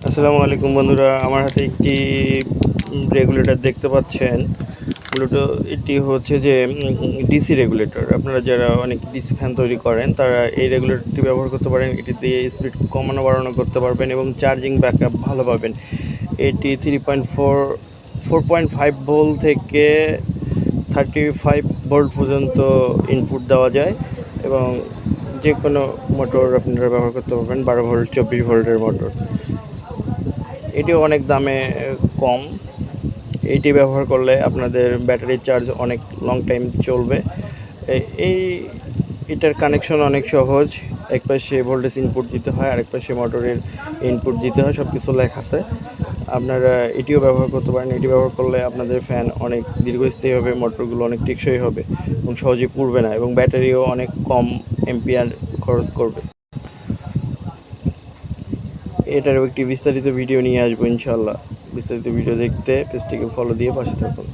আসসালামু আলাইকুম বন্ধুরা, আমার হাতে একটি রেগুলেটর দেখতে পাচ্ছেন। মূলত এটি হচ্ছে যে ডিসি রেগুলেটর। আপনারা যারা অনেক ডিসি ফ্যান তৈরি করেন তারা এই রেগুলেটরটি ব্যবহার করতে পারেন। এটি দিয়ে স্পিড কমানো বাড়ানো করতে পারবেন এবং চার্জিং ব্যাকআপ ভালো পাবেন। এটি 4.5 ভোল্ট থেকে 35 ভোল্ট পর্যন্ত ইনপুট দেওয়া যায় এবং যে কোনো মোটর আপনারা ব্যবহার করতে পারবেন। 12 ভোল্ট 24 ভোল্টের মোটর। এটিও অনেক দামে কম। এইটি ব্যবহার করলে আপনাদের ব্যাটারির চার্জ অনেক লং টাইম চলবে। এটার কানেকশন অনেক সহজ। এক পাশে ভোল্টেজ ইনপুট দিতে হয়, আরেক পাশে মোটরের ইনপুট দিতে হয়, সব কিছু লেখা আছে। আপনারা এটিও ব্যবহার করতে পারেন। এটি ব্যবহার করলে আপনাদের ফ্যান অনেক দীর্ঘস্থায়ী হবে, মোটরগুলো অনেক টেকসই হবে এবং সহজেই পুড়বে না এবং ব্যাটারিও অনেক কম এম্পিয়ার খরচ করবে। এটারও একটি বিস্তারিত ভিডিও নিয়ে আসবো ইনশাল্লাহ। বিস্তারিত ভিডিও দেখতে পেজটিকে ফলো দিয়ে পাশে থাকুন।